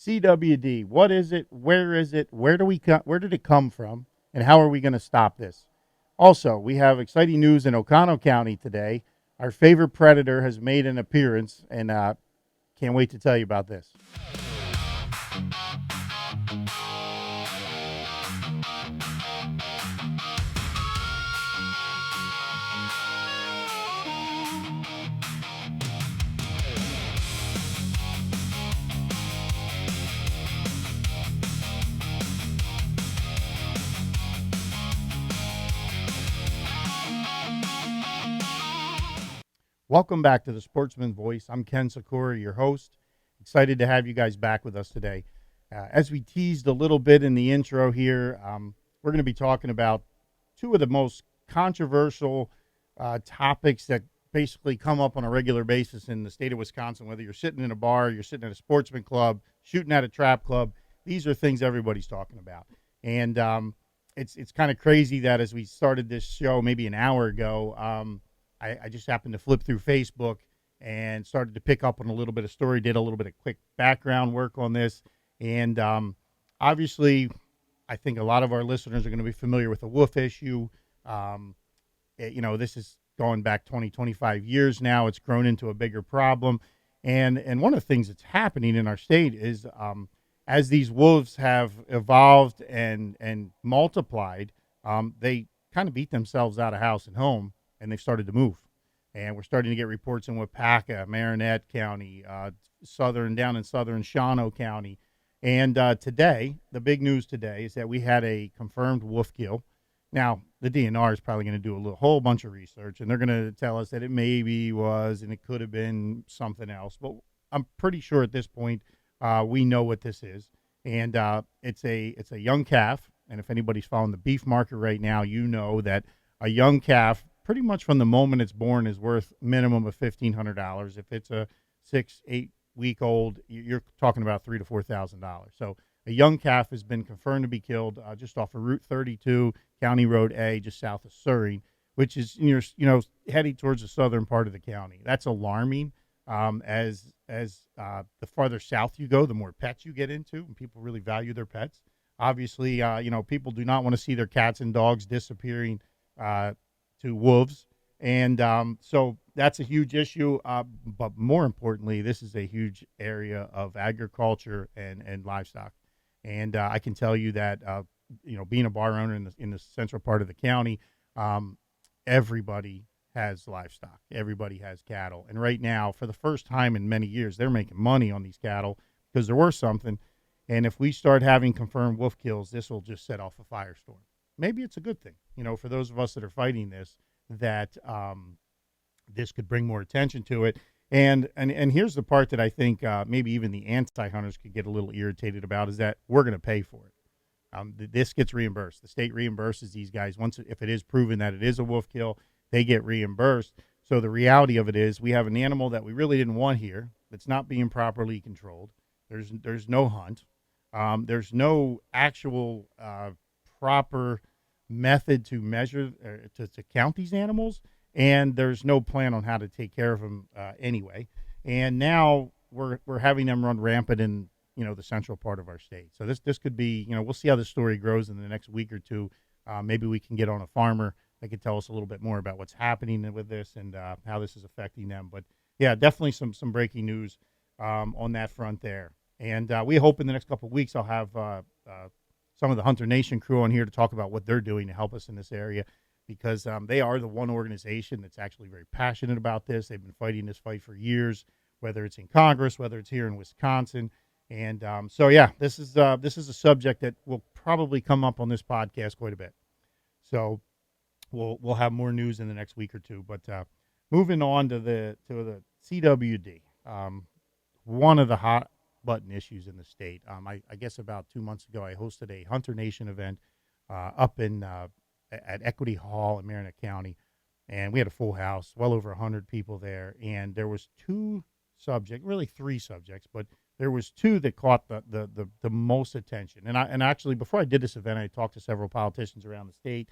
CWD, what is it? Where is it? Where did it come from? And how are we going to stop this? Also, we have exciting news in Oconto County today. Our favorite predator has made an appearance, and can't wait to tell you about this. Welcome back to the Sportsman Voice. I'm Ken Sikora, your host. Excited to have you guys back with us today. As we teased a little bit in the intro here, we're going to be talking about two of the most controversial topics that basically come up on a regular basis in the state of Wisconsin. Whether you're sitting in a bar, you're sitting at a sportsman club, shooting at a trap club, these are things everybody's talking about. And it's kind of crazy that as we started this show maybe an hour ago, I just happened to flip through Facebook and started to pick up on a little bit of story, did a little bit of quick background work on this. And obviously, I think a lot of our listeners are going to be familiar with the wolf issue. This is going back 20, 25 years now. It's grown into a bigger problem. And one of the things that's happening in our state is as these wolves have evolved and multiplied, they kind of beat themselves out of house and home. And they've started to move. And we're starting to get reports in Wapaka, Marinette County, down in southern Shawano County. And today, the big news today is that we had a confirmed wolf kill. Now, the DNR is probably going to do a whole bunch of research, and they're going to tell us that it maybe was and it could have been something else. But I'm pretty sure at this point we know what this is. And it's a young calf. And if anybody's following the beef market right now, you know that a young calf, pretty much from the moment it's born, is worth minimum of $1,500. If it's a 6-8 week old, you're talking about $3,000 to $4,000. So a young calf has been confirmed to be killed just off of Route 32, County Road A, just south of Surrey, which is heading towards the southern part of the county. That's alarming. As the farther south you go, the more pets you get into, and people really value their pets. Obviously, people do not want to see their cats and dogs disappearing to wolves. And so that's a huge issue. But more importantly, this is a huge area of agriculture and livestock. And I can tell you that, being a bar owner in the central part of the county, everybody has livestock. Everybody has cattle. And right now, for the first time in many years, they're making money on these cattle because they're worth something. And if we start having confirmed wolf kills, this will just set off a firestorm. Maybe it's a good thing, for those of us that are fighting this, that this could bring more attention to it. And here's the part that I think maybe even the anti-hunters could get a little irritated about, is that we're going to pay for it. This gets reimbursed. The state reimburses these guys. If it is proven that it is a wolf kill, they get reimbursed. So the reality of it is we have an animal that we really didn't want here that's not being properly controlled. There's no hunt. There's no actual proper method to measure to count these animals, and there's no plan on how to take care of them anyway. And now we're having them run rampant in the central part of our state. So this could be, we'll see how this story grows in the next week or two. Maybe we can get on a farmer that could tell us a little bit more about what's happening with this and how this is affecting them. But yeah, definitely some breaking news on that front there. And we hope in the next couple of weeks I'll have some of the Hunter Nation crew on here to talk about what they're doing to help us in this area, because they are the one organization that's actually very passionate about this. They've been fighting this fight for years, whether it's in Congress, whether it's here in Wisconsin. And this is a subject that will probably come up on this podcast quite a bit. So we'll have more news in the next week or two. But moving on to the CWD, one of the hot button issues in the state. I guess about 2 months ago, I hosted a Hunter Nation event up at Equity Hall in Marinette County, and we had a full house, well over 100 people there. And there was really three subjects, but there was two that caught the most attention. And actually, before I did this event, I talked to several politicians around the state,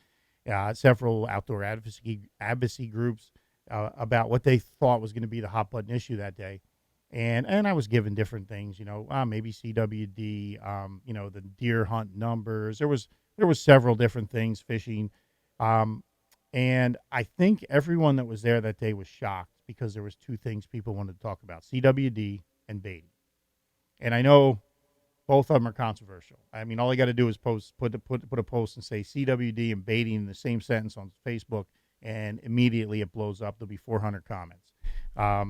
several outdoor advocacy groups about what they thought was going to be the hot button issue that day. And I was given different things, maybe CWD, the deer hunt numbers. There was several different things, fishing, um, and I think everyone that was there that day was shocked because there was two things people wanted to talk about: CWD and baiting. And I know both of them are controversial. I mean, all I got to do is put a post and say CWD and baiting in the same sentence on Facebook, and immediately it blows up. There'll be 400 comments.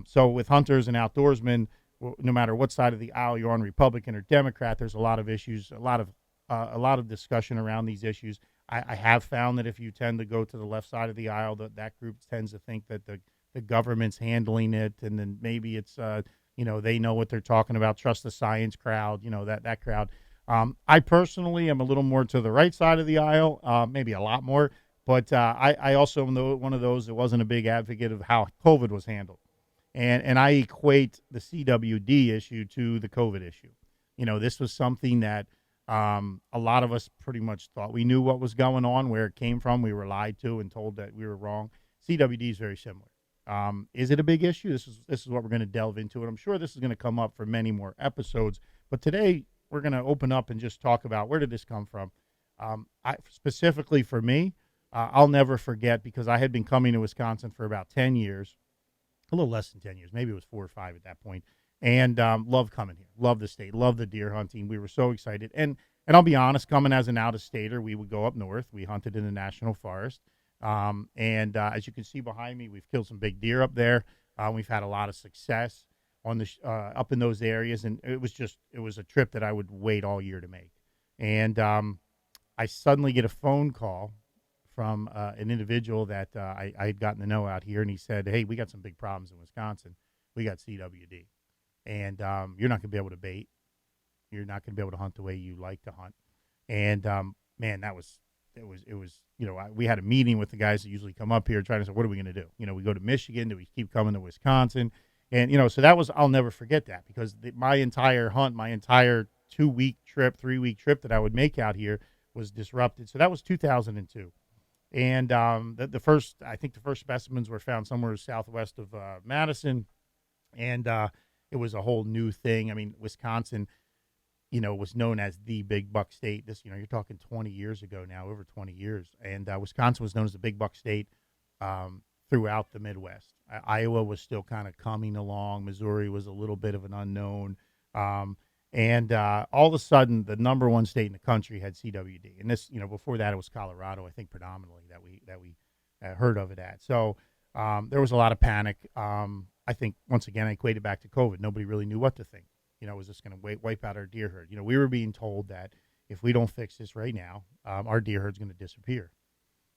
So with hunters and outdoorsmen, no matter what side of the aisle you're on, Republican or Democrat, there's a lot of issues, a lot of discussion around these issues. I have found that if you tend to go to the left side of the aisle, that group tends to think that the government's handling it, and then maybe it's they know what they're talking about. Trust the science crowd, that crowd. I personally am a little more to the right side of the aisle, maybe a lot more. But I also am one of those that wasn't a big advocate of how COVID was handled. And I equate the CWD issue to the COVID issue. This was something that a lot of us pretty much thought we knew what was going on, where it came from. We were lied to and told that we were wrong. CWD is very similar. Is it a big issue? This is what we're going to delve into, and I'm sure this is going to come up for many more episodes. But today we're going to open up and just talk about where did this come from. Specifically for me, I'll never forget, because I had been coming to Wisconsin for about 10 years, a little less than 10 years. Maybe it was 4 or 5 at that point. And loved coming here, loved the state, loved the deer hunting. We were so excited. And I'll be honest, coming as an out-of-stater, we would go up north. We hunted in the National Forest. And as you can see behind me, we've killed some big deer up there. We've had a lot of success on up in those areas. And it was a trip that I would wait all year to make. And I suddenly get a phone call from an individual that I had gotten to know out here, and he said, "Hey, we got some big problems in Wisconsin. We got CWD, and you're not going to be able to bait. You're not going to be able to hunt the way you like to hunt." And man, we had a meeting with the guys that usually come up here trying to say, what are we going to do? We go to Michigan. Do we keep coming to Wisconsin? And so that was, I'll never forget that, because my entire hunt, my entire 2-week trip, 3-week trip that I would make out here was disrupted. So that was 2002. And the first specimens were found somewhere southwest of Madison, and it was a whole new thing. I mean, Wisconsin, was known as the big buck state. This, you're talking 20 years ago now, over 20 years, and Wisconsin was known as the big buck state throughout the Midwest. Iowa was still kind of coming along. Missouri was a little bit of an unknown. And all of a sudden, the number one state in the country had CWD. And this, before that, it was Colorado, I think, predominantly that we heard of it at. So there was a lot of panic. I think, once again, I equate it back to COVID. Nobody really knew what to think. Was this going to wipe out our deer herd? We were being told that if we don't fix this right now, our deer herd's going to disappear.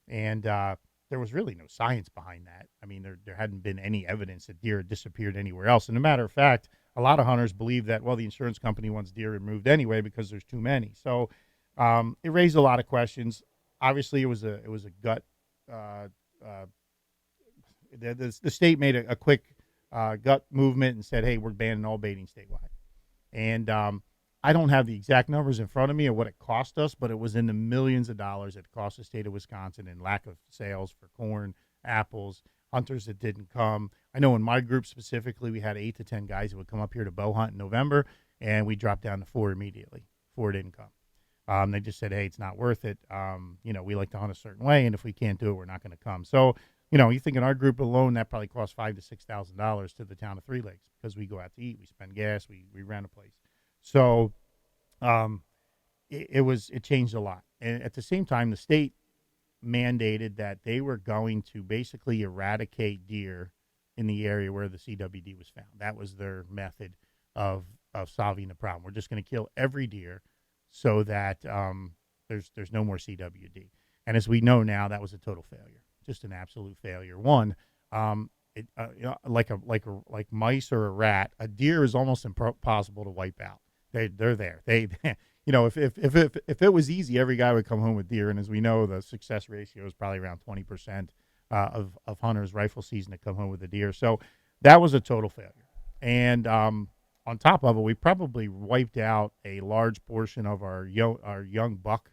And there was really no science behind that. I mean, there hadn't been any evidence that deer had disappeared anywhere else. And as a matter of fact, a lot of hunters believe that, well, the insurance company wants deer removed anyway because there's too many. So it raised a lot of questions. Obviously, it was a gut. The state made a quick gut movement and said, hey, we're banning all baiting statewide. And I don't have the exact numbers in front of me of what it cost us, but it was in the millions of dollars it cost the state of Wisconsin in lack of sales for corn, apples, hunters that didn't come. I know in my group specifically, we had 8 to 10 guys who would come up here to bow hunt in November, and we dropped down to 4 immediately. 4 didn't come. They just said, hey, it's not worth it. We like to hunt a certain way, and if we can't do it, we're not going to come. So, you think in our group alone, that probably cost $5,000 to $6,000 to the town of Three Lakes, because we go out to eat, we spend gas, we rent a place. So it changed a lot. And at the same time, the state mandated that they were going to basically eradicate deer in the area where the CWD was found. That was their method of solving the problem. We're just going to kill every deer so that there's no more CWD. And as we know now, that was a total failure, just an absolute failure. One, like mice or a rat, a deer is almost impossible to wipe out. They're there. If it was easy, every guy would come home with deer. And as we know, the success ratio is probably around 20% of hunters rifle season to come home with a deer. So that was a total failure. And on top of it, we probably wiped out a large portion of our young buck,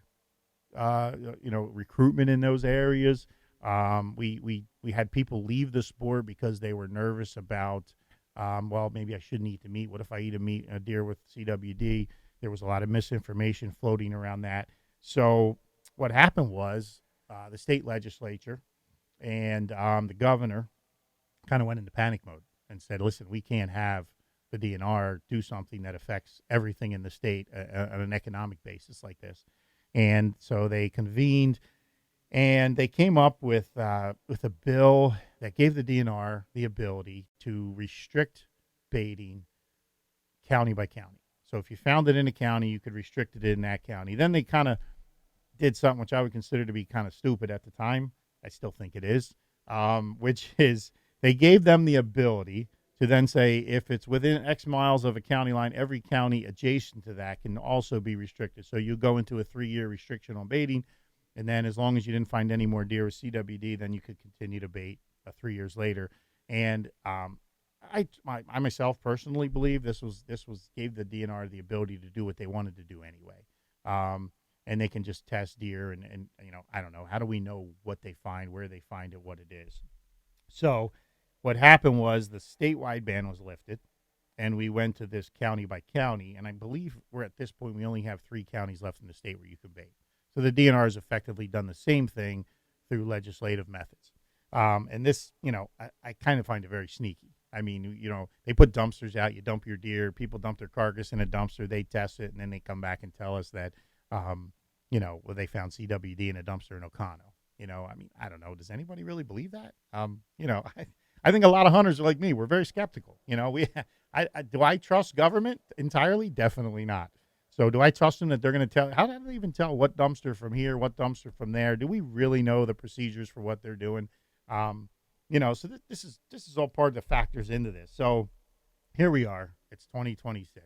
recruitment in those areas. We had people leave the sport because they were nervous about Well, maybe I shouldn't eat the meat. What if I eat a deer with CWD? There was a lot of misinformation floating around that. So what happened was the state legislature and the governor kind of went into panic mode and said, listen, we can't have the DNR do something that affects everything in the state on an economic basis like this. And so they convened and they came up with a bill that gave the DNR the ability to restrict baiting county by county. So if you found it in a county, you could restrict it in that county. Then they kind of did something which I would consider to be kind of stupid at the time. I still think it is, which is they gave them the ability to then say if it's within X miles of a county line, every county adjacent to that can also be restricted. So you go into a 3-year restriction on baiting, and then as long as you didn't find any more deer with CWD, then you could continue to bait 3 years later. And I myself personally believe this was gave the DNR the ability to do what they wanted to do anyway. And they can just test deer and I don't know, how do we know what they find, where they find it, what it is. So what happened was the statewide ban was lifted, and we went to this county by county, and I believe we're at this point we only have 3 counties left in the state where you can bait. So the DNR has effectively done the same thing through legislative methods. And this, I kind of find it very sneaky. I mean, they put dumpsters out, you dump your deer, people dump their carcass in a dumpster, they test it, and then they come back and tell us that, they found CWD in a dumpster in Oconto. I mean, I don't know. Does anybody really believe that? I think a lot of hunters are like me. We're very skeptical. Do I trust government entirely? Definitely not. So do I trust them that they're going to tell? How do they even tell what dumpster from here, what dumpster from there? Do we really know the procedures for what they're doing? So this is all part of the factors into this. So here we are. It's 2026,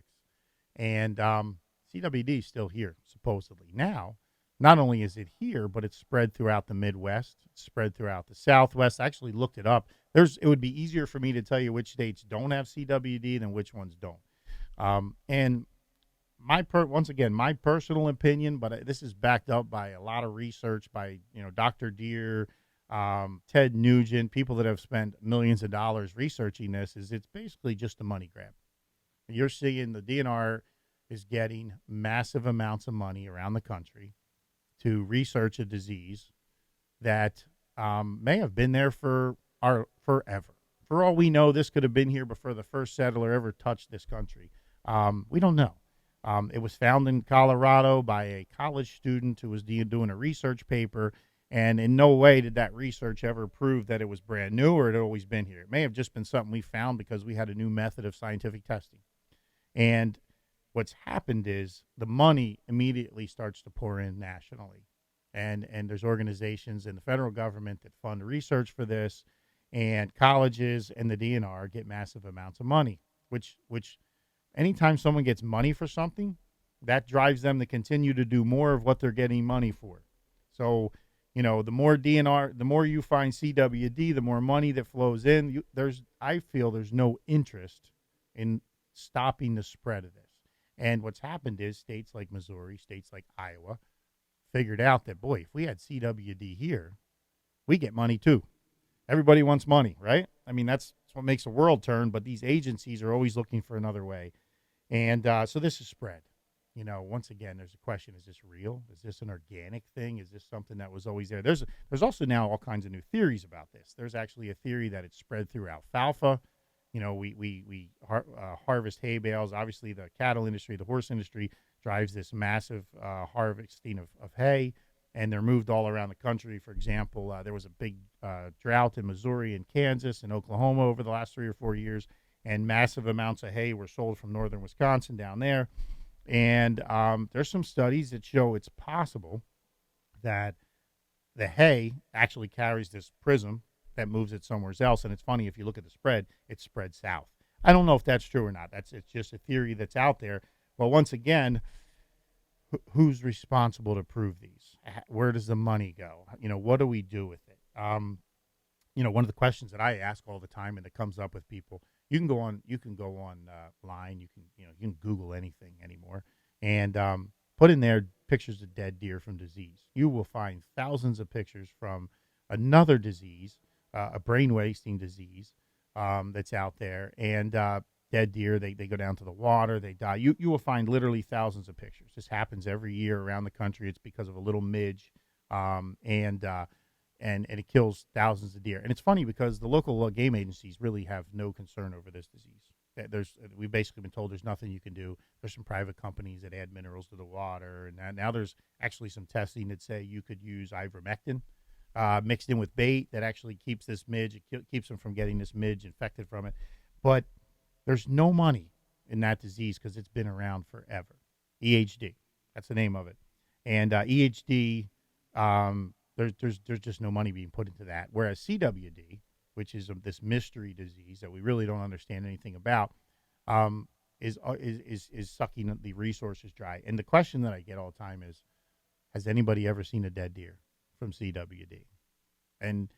and CWD is still here supposedly. Now, not only is it here, but it's spread throughout the Midwest. It's spread throughout the Southwest. I actually looked it up. It would be easier for me to tell you which states don't have CWD than which ones don't. And my personal opinion, but this is backed up by a lot of research by Dr. Deere, Ted Nugent, people that have spent millions of dollars researching this. Is it's basically just a money grab. You're seeing the DNR is getting massive amounts of money around the country to research a disease that may have been there forever. For all we know, this could have been here before the first settler ever touched this country. We don't know. It was found in Colorado by a college student who was doing a research paper, and in no way did that research ever prove that it was brand new or it had always been here. It may have just been something we found because we had a new method of scientific testing. And what's happened is the money immediately starts to pour in nationally. And there's organizations in the federal government that fund research for this, and colleges and the DNR get massive amounts of money, which anytime someone gets money for something, that drives them to continue to do more of what they're getting money for. So, the more DNR, the more you find CWD, the more money that flows in. I feel there's no interest in stopping the spread of this. And what's happened is states like Missouri, states like Iowa, figured out that, boy, if we had CWD here, we get money too. Everybody wants money, right? I mean, that's what makes the world turn, but these agencies are always looking for another way. And so this is spread. Once again, there's a question, is this real? Is this an organic thing? Is this something that was always there? There's also now all kinds of new theories about this. There's actually a theory that it's spread through alfalfa. We harvest hay bales. Obviously, the cattle industry, the horse industry drives this massive harvesting of hay, and they're moved all around the country. For example, there was a big drought in Missouri and Kansas and Oklahoma over the last 3 or 4 years, and massive amounts of hay were sold from northern Wisconsin down there. And there's some studies that show it's possible that the hay actually carries this prism that moves it somewhere else. And it's funny, if you look at the spread, it's spread south. I don't know if that's true or not. It's just a theory that's out there. But once again, who's responsible to prove these? Where does the money go? What do we do with it? One of the questions that I ask all the time, and that comes up with people, you can go on line, you can Google anything anymore, and put in there pictures of dead deer from disease. You will find thousands of pictures from another disease, a brain wasting disease, that's out there. And dead deer, they go down to the water, they die. You will find literally thousands of pictures. This happens every year around the country. It's because of a little midge, and it kills thousands of deer. And it's funny because the local game agencies really have no concern over this disease. We've basically been told there's nothing you can do. There's some private companies that add minerals to the water, and now there's actually some testing that say you could use ivermectin mixed in with bait that actually keeps this midge. It keeps them from getting this midge infected from it. But there's no money in that disease because it's been around forever. EHD, that's the name of it. And EHD, there's just no money being put into that. Whereas CWD, which is this mystery disease that we really don't understand anything about, is sucking the resources dry. And the question that I get all the time is, has anybody ever seen a dead deer from CWD? And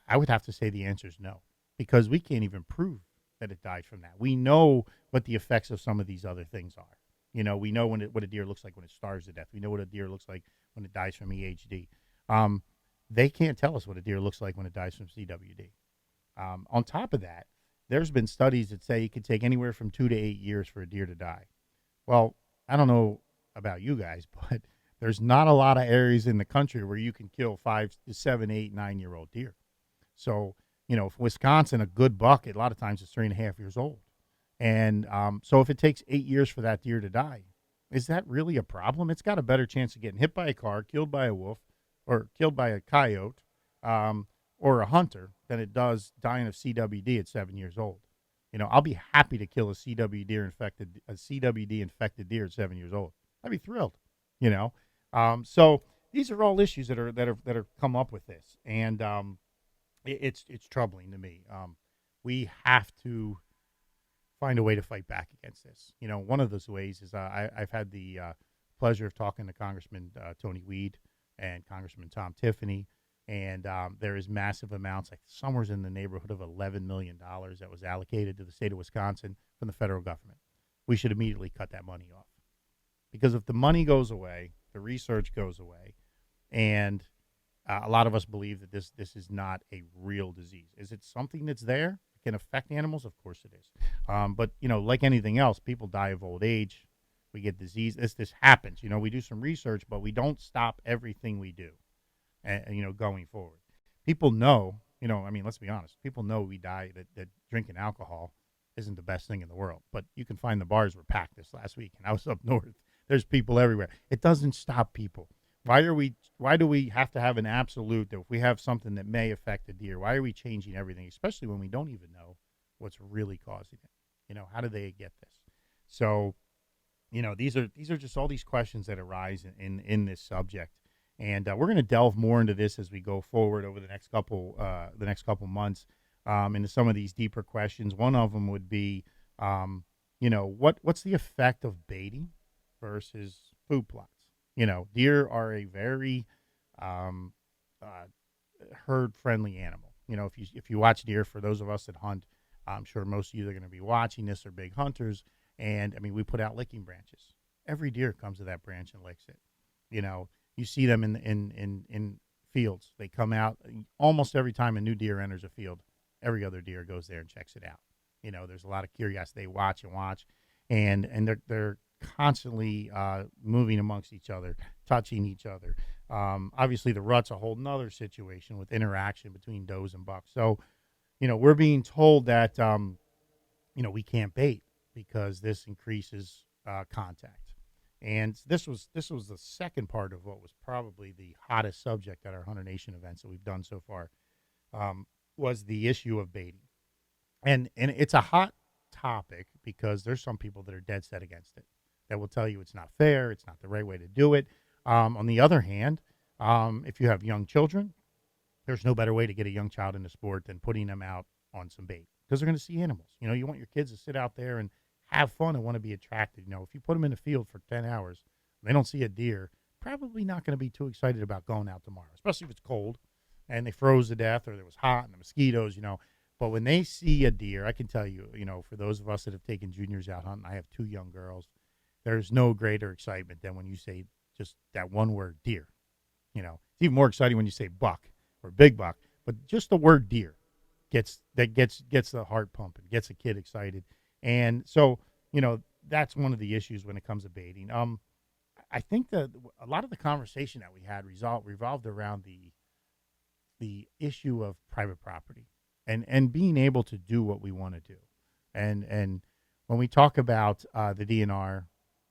I would have to say the answer is no, because we can't even prove that it died from that. We know what the effects of some of these other things are. We know what a deer looks like when it starves to death. We know what a deer looks like when it dies from EHD. They can't tell us what a deer looks like when it dies from CWD. On top of that, there's been studies that say it could take anywhere from 2 to 8 years for a deer to die. Well, I don't know about you guys, but there's not a lot of areas in the country where you can kill 5 to 7, 8, 9-year-old deer. So, Wisconsin, a good buck, a lot of times it's 3.5 years old. And so if it takes 8 years for that deer to die, is that really a problem? It's got a better chance of getting hit by a car, killed by a wolf, or killed by a coyote, or a hunter than it does dying of CWD at 7 years old. I'll be happy to kill a CWD infected deer at 7 years old. I'd be thrilled. So these are all issues that are come up with this, and it's troubling to me. We have to find a way to fight back against this. One of those ways is I've had the pleasure of talking to Congressman Tony Weed and Congressman Tom Tiffany, and there is massive amounts, like somewhere in the neighborhood of $11 million that was allocated to the state of Wisconsin from the federal government. We should immediately cut that money off, because if the money goes away, the research goes away, and a lot of us believe that this is not a real disease. Is it something that's there? It can affect animals? Of course it is. But, like anything else, people die of old age. We get disease. This happens. We do some research, but we don't stop everything we do, going forward. People know, let's be honest. People know we die, that drinking alcohol isn't the best thing in the world. But you can find the bars were packed this last week, and I was up north. There's people everywhere. It doesn't stop people. Why do we have to have an absolute that if we have something that may affect a deer, why are we changing everything, especially when we don't even know what's really causing it? How do they get this? So, these are just all these questions that arise in this subject. And we're going to delve more into this as we go forward over the next couple months, into some of these deeper questions. One of them would be, what's the effect of baiting versus food plots? Deer are a very herd-friendly animal. If you watch deer, for those of us that hunt, I'm sure most of you that are going to be watching this are big hunters. And, we put out licking branches. Every deer comes to that branch and licks it. You see them in fields. They come out almost every time a new deer enters a field. Every other deer goes there and checks it out. There's a lot of curiosity. They watch, and they're constantly moving amongst each other, touching each other. Obviously, the rut's a whole nother situation with interaction between does and bucks. So, we're being told that, we can't bait because this increases contact. And this was the second part of what was probably the hottest subject at our Hunter Nation events that we've done so far, was the issue of baiting. And it's a hot topic because there's some people that are dead set against it, that will tell you it's not fair, it's not the right way to do it. On the other hand, if you have young children, there's no better way to get a young child into sport than putting them out on some bait, because they're going to see animals. You want your kids to sit out there and have fun and want to be attracted. If you put them in the field for 10 hours, and they don't see a deer, probably not going to be too excited about going out tomorrow, especially if it's cold and they froze to death or it was hot and the mosquitoes, But when they see a deer, I can tell you, for those of us that have taken juniors out hunting, I have 2 young girls, there's no greater excitement than when you say just that one word, deer. It's even more exciting when you say buck or big buck, but just the word deer. gets the heart pumping, gets a kid excited. And so, that's one of the issues when it comes to baiting. I think that a lot of the conversation that we had revolved around the issue of private property and being able to do what we want to do. And when we talk about the DNR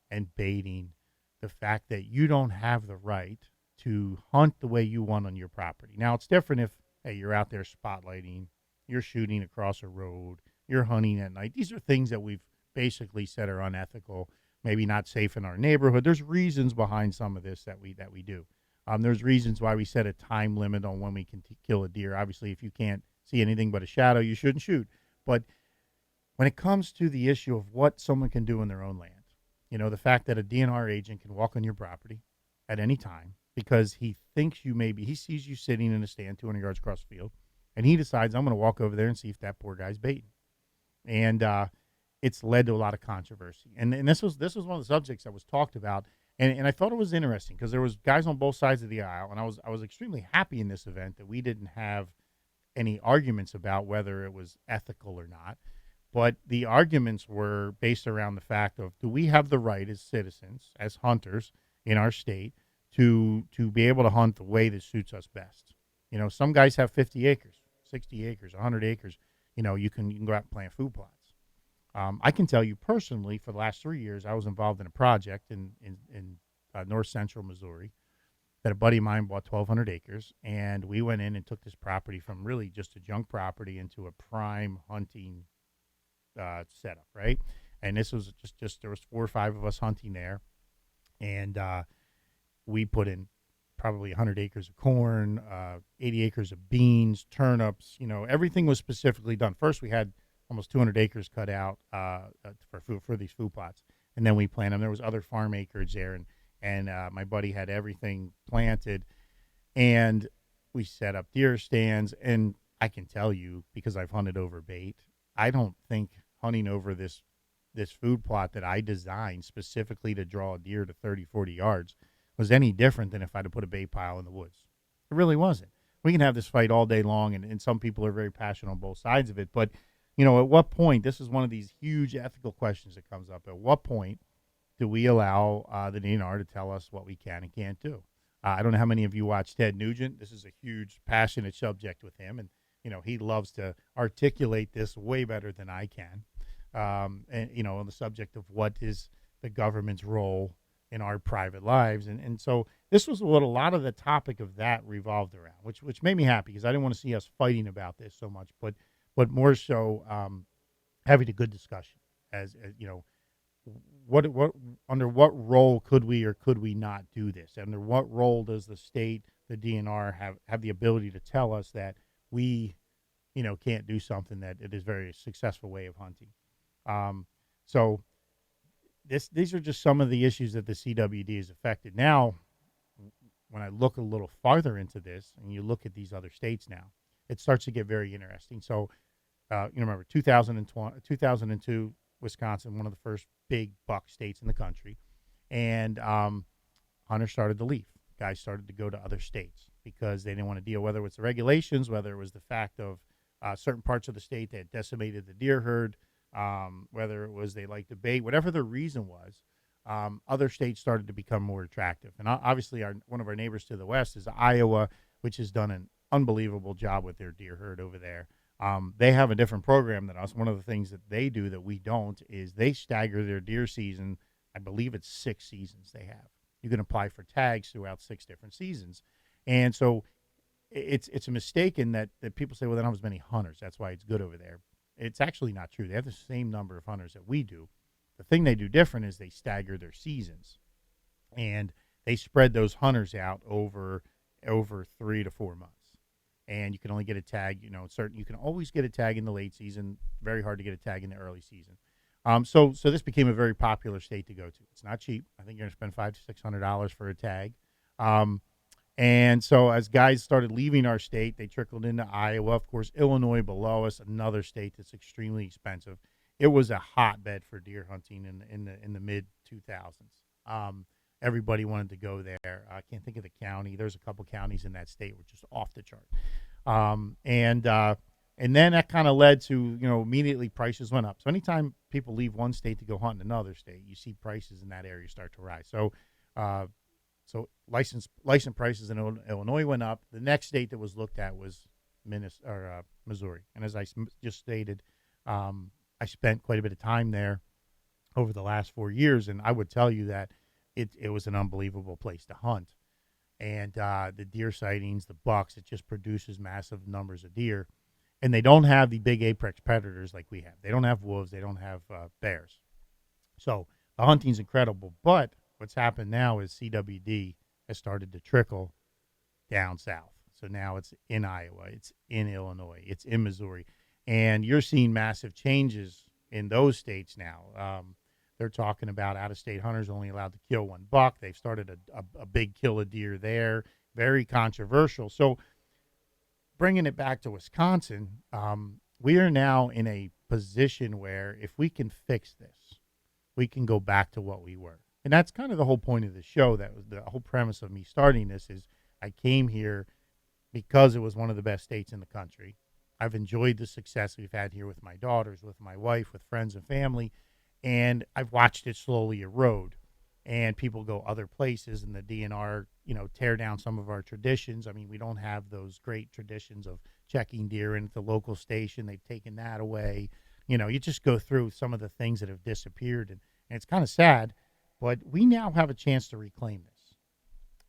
and baiting, the fact that you don't have the right to hunt the way you want on your property. Now, it's different if, hey, you're out there spotlighting, you're shooting across a road, you're hunting at night. These are things that we've basically said are unethical, maybe not safe in our neighborhood. There's reasons behind some of this that we do. There's reasons why we set a time limit on when we can kill a deer. Obviously, if you can't see anything but a shadow, you shouldn't shoot. But when it comes to the issue of what someone can do in their own land, the fact that a DNR agent can walk on your property at any time because he thinks he sees you sitting in a stand 200 yards across the field, and he decides, I'm going to walk over there and see if that poor guy's baiting. And it's led to a lot of controversy. And this was one of the subjects that was talked about. And I thought it was interesting because there was guys on both sides of the aisle, and I was extremely happy in this event that we didn't have any arguments about whether it was ethical or not. But the arguments were based around the fact of, do we have the right as citizens, as hunters in our state, to be able to hunt the way that suits us best? Some guys have 50 acres, 60 acres, 100 acres. You can go out and plant food plots. I can tell you personally, for the last 3 years, I was involved in a project in north central Missouri that a buddy of mine bought 1,200 acres, and we went in and took this property from really just a junk property into a prime hunting setup, right? And this was just there was 4 or 5 of us hunting there, and we put in probably 100 acres of corn, 80 acres of beans, turnips. Everything was specifically done. First, we had almost 200 acres cut out for these food plots, and then we planted them. There was other farm acreage there, and my buddy had everything planted, and we set up deer stands. And I can tell you, because I've hunted over bait, I don't think hunting over this food plot that I designed specifically to draw a deer to 30, 40 yards was any different than if I'd have put a bait pile in the woods. It really wasn't. We can have this fight all day long, and some people are very passionate on both sides of it, but at what point, this is one of these huge ethical questions that comes up. At what point do we allow the DNR to tell us what we can and can't do? I don't know how many of you watch Ted Nugent. This is a huge, passionate subject with him, and he loves to articulate this way better than I can. And on the subject of what is the government's role in our private lives, and so this was what a lot of the topic of that revolved around, which made me happy because I didn't want to see us fighting about this so much, but more so having a good discussion as what under what role could we or could we not do this? Under what role does the state, the DNR, have the ability to tell us that we, can't do something that it is very successful way of hunting? So these are just some of the issues that the CWD has affected. Now, when I look a little farther into this, and you look at these other states now, it starts to get very interesting. So, remember 2002, Wisconsin, one of the first big buck states in the country, and hunters started to leave. Guys started to go to other states because they didn't want to deal, whether it was the regulations, whether it was the fact of certain parts of the state that decimated the deer herd, whether it was they liked to bait, whatever the reason was, other states started to become more attractive. And obviously, one of our neighbors to the west is Iowa, which has done an unbelievable job with their deer herd over there. They have a different program than us. One of the things that they do that we don't is they stagger their deer season. I believe it's 6 seasons they have. You can apply for tags throughout 6 different seasons. And so it's a mistake in that people say, well, they don't have as many hunters. That's why it's good over there. It's actually not true. They have the same number of hunters that we do. The thing they do different is they stagger their seasons. And they spread those hunters out over 3 to 4 months. And you can only get a tag, you can always get a tag in the late season. Very hard to get a tag in the early season. So this became a very popular state to go to. It's not cheap. I think you're going to spend $500 to $600 for a tag. And so as guys started leaving our state, they trickled into Iowa. Of course, Illinois below us, another state that's extremely expensive. It was a hotbed for deer hunting in the mid 2000s. Everybody wanted to go there. I can't think of the county. There's a couple counties in that state which is off the chart. And then that kind of led to, immediately prices went up. So anytime people leave one state to go hunt in another state, you see prices in that area start to rise. So, license prices in Illinois went up. The next state that was looked at was Missouri. And as I just stated, I spent quite a bit of time there over the last 4 years, and I would tell you that it was an unbelievable place to hunt. And the deer sightings, the bucks, it just produces massive numbers of deer. And they don't have the big apex predators like we have. They don't have wolves. They don't have bears. So the hunting's incredible. But what's happened now is CWD has started to trickle down south. So now it's in Iowa. It's in Illinois. It's in Missouri. And you're seeing massive changes in those states now. They're talking about out-of-state hunters only allowed to kill one buck. They've started a big kill of deer there. Very controversial. So bringing it back to Wisconsin, we are now in a position where if we can fix this, we can go back to what we were. And that's kind of the whole point of the show. That was the whole premise of me starting this is I came here because it was one of the best states in the country. I've enjoyed the success we've had here with my daughters, with my wife, with friends and family, and I've watched it slowly erode. And people go other places, and the DNR, tear down some of our traditions. I mean, we don't have those great traditions of checking deer in at the local station. They've taken that away. You just go through some of the things that have disappeared, and it's kind of sad. But we now have a chance to reclaim this,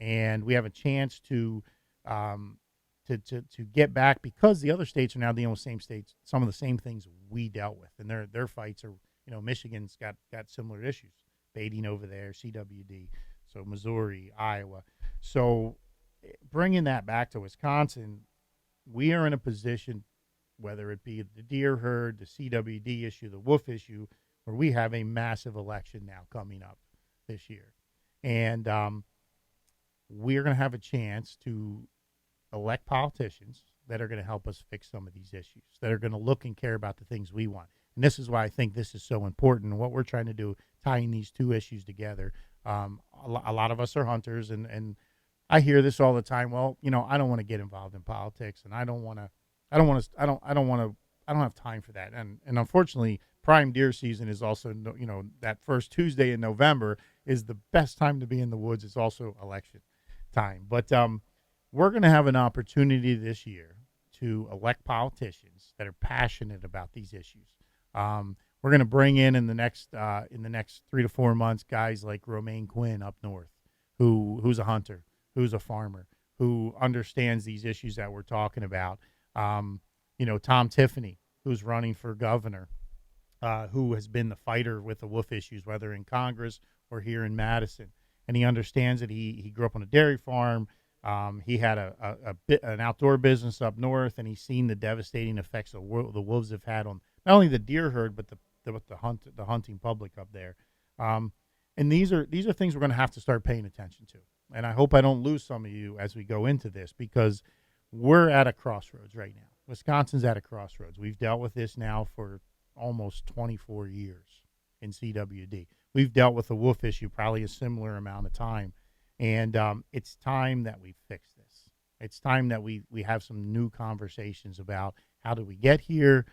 and we have a chance to get back, because the other states are now dealing with same states, some of the same things we dealt with, and their fights are, Michigan's got similar issues. Baiting over there, CWD, so Missouri, Iowa. So bringing that back to Wisconsin, we are in a position, whether it be the deer herd, the CWD issue, the wolf issue, where we have a massive election now coming up this year. And we're going to have a chance to elect politicians that are going to help us fix some of these issues, that are going to look and care about the things we want. And this is why I think this is so important. What we're trying to do, tying these two issues together. A lot of us are hunters, and I hear this all the time. Well, I don't want to get involved in politics, and I don't have time for that. And unfortunately, prime deer season is also, that first Tuesday in November is the best time to be in the woods. It's also election time. But we're going to have an opportunity this year to elect politicians that are passionate about these issues. We're going to bring in the next 3 to 4 months guys like Romaine Quinn up north, who's a hunter, who's a farmer, who understands these issues that we're talking about. Tom Tiffany, who's running for governor, who has been the fighter with the wolf issues, whether in Congress or here in Madison, and he understands it. He grew up on a dairy farm. He had an outdoor business up north, and he's seen the devastating effects the wolves have had on not only the deer herd but the hunting public up there. And these are things we're going to have to start paying attention to. And I hope I don't lose some of you as we go into this, because we're at a crossroads right now. Wisconsin's at a crossroads. We've dealt with this now for almost 24 years in CWD. We've dealt with the wolf issue probably a similar amount of time. And it's time that we fix this. It's time that we have some new conversations about how did we get here,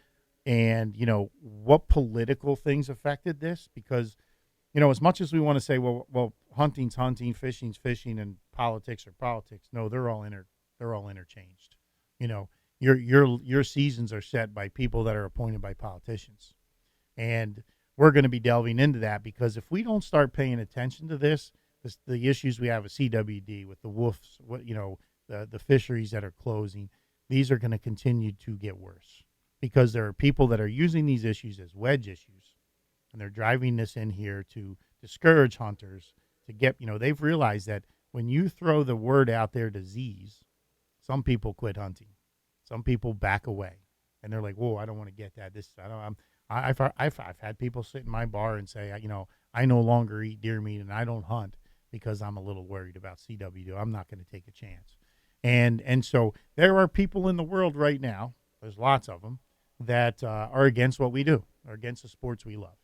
and, what political things affected this. Because, as much as we want to say, well, hunting's hunting, fishing's fishing, and politics are politics. No, they're all interchanged. Your seasons are set by people that are appointed by politicians. And we're going to be delving into that, because if we don't start paying attention to this, the issues we have with CWD, with the wolves, the fisheries that are closing, these are going to continue to get worse, because there are people that are using these issues as wedge issues, and they're driving this in here to discourage hunters to get, they've realized that when you throw the word out there, disease, some people quit hunting. Some people back away, and they're like, whoa, I don't want to get that. I've had people sit in my bar and say, I no longer eat deer meat and I don't hunt because I'm a little worried about CWD. I'm not going to take a chance. And so there are people in the world right now, there's lots of them, that are against what we do, are against the sports we love.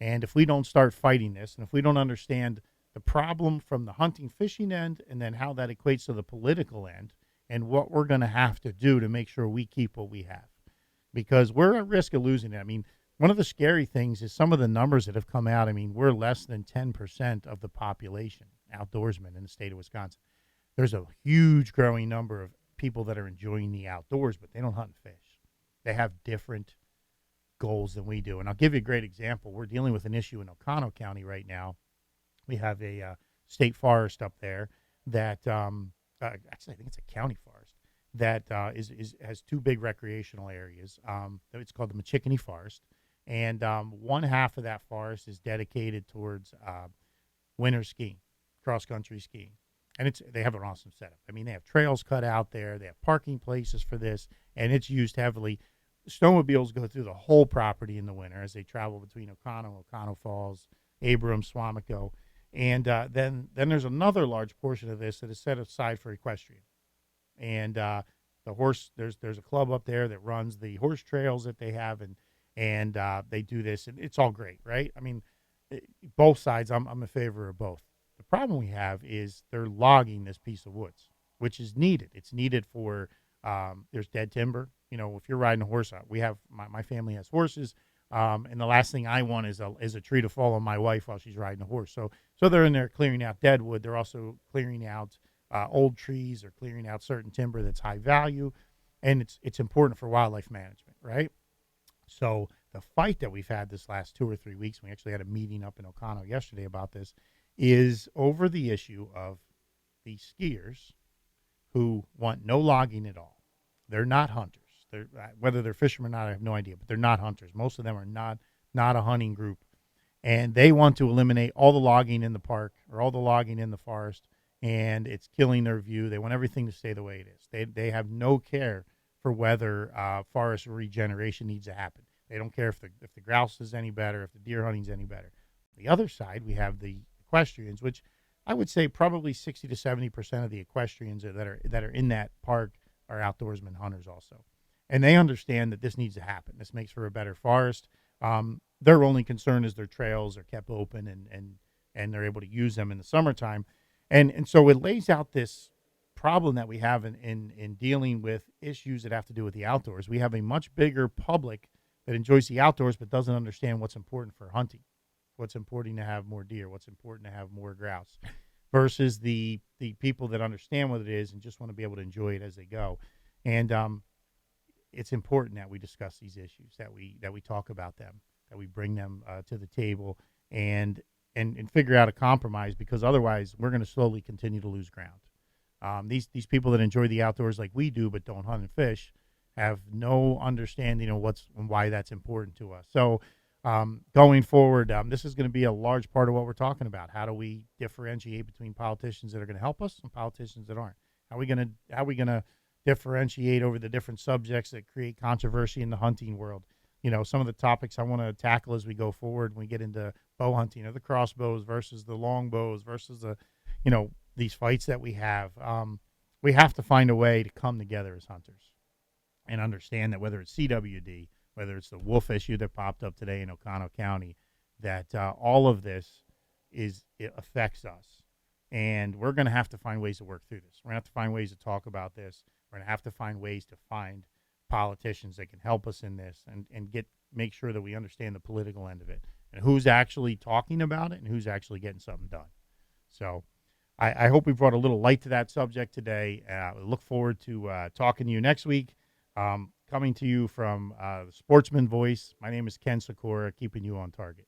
And if we don't start fighting this, and if we don't understand the problem from the hunting fishing end, and then how that equates to the political end, and what we're going to have to do to make sure we keep what we have. because we're at risk of losing it. I mean, one of the scary things is some of the numbers that have come out. I mean, we're less than 10% of the population outdoorsmen in the state of Wisconsin. There's a huge growing number of people that are enjoying the outdoors, but they don't hunt and fish. They have different goals than we do. And I'll give you a great example. We're dealing with an issue in Oconto County right now. We have a state forest up there that actually I think it's a county forest that has two big recreational areas. It's called the Michickany Forest, and one half of that forest is dedicated towards winter skiing, cross country skiing. And they have an awesome setup. I mean, they have trails cut out there. They have parking places for this, and it's used heavily. Snowmobiles go through the whole property in the winter as they travel between Oconto Falls, Abrams, Swamico. And then there's another large portion of this that is set aside for equestrian. And the horse, there's a club up there that runs the horse trails that they have, and they do this, and it's all great, right? I mean, both sides, I'm in favor of both. The problem we have is they're logging this piece of woods, which is needed. It's needed for there's dead timber. You know, if you're riding a horse out, we have my family has horses, and the last thing I want is a tree to fall on my wife while she's riding a horse. So they're in there clearing out dead wood. They're also clearing out old trees or clearing out certain timber that's high value, and it's important for wildlife management, right? So the fight that we've had this last 2 or 3 weeks, we actually had a meeting up in Oconto yesterday about this, is over the issue of the skiers who want no logging at all. They're not hunters. Whether they're fishermen or not, I have no idea, but they're not hunters. Most of them are not a hunting group, and they want to eliminate all the logging in the park or all the logging in the forest, and it's killing their view. They want everything to stay the way it is. They have no care for whether forest regeneration needs to happen. They don't care if the grouse is any better, if the deer hunting's any better. The other side, we have the equestrians, which I would say probably 60 to 70% of the equestrians that are in that park are outdoorsmen hunters also. And they understand that this needs to happen. This makes for a better forest. Their only concern is their trails are kept open and they're able to use them in the summertime. And so it lays out this problem that we have in dealing with issues that have to do with the outdoors. We have a much bigger public that enjoys the outdoors but doesn't understand what's important for hunting, what's important to have more deer, what's important to have more grouse, versus the people that understand what it is and just want to be able to enjoy it as they go. And it's important that we discuss these issues, that we talk about them, that we bring them to the table and figure out a compromise, because otherwise we're going to slowly continue to lose ground. These people that enjoy the outdoors like we do but don't hunt and fish have no understanding of why that's important to us. So going forward, this is going to be a large part of what we're talking about. How do we differentiate between politicians that are going to help us and politicians that aren't? How are we going to differentiate over the different subjects that create controversy in the hunting world? You know, some of the topics I want to tackle as we go forward when we get into bow hunting, or the crossbows versus the longbows versus these fights that we have. We have to find a way to come together as hunters and understand that whether it's CWD, whether it's the wolf issue that popped up today in Oconto County, that all of this it affects us. And we're going to have to find ways to work through this. We're going to have to find ways to talk about this. We're going to have to find ways to find politicians that can help us in this and make sure that we understand the political end of it and who's actually talking about it and who's actually getting something done. So I hope we brought a little light to that subject today. I look forward to talking to you next week. Coming to you from the Sportsman Voice, my name is Ken Sikora, keeping you on target.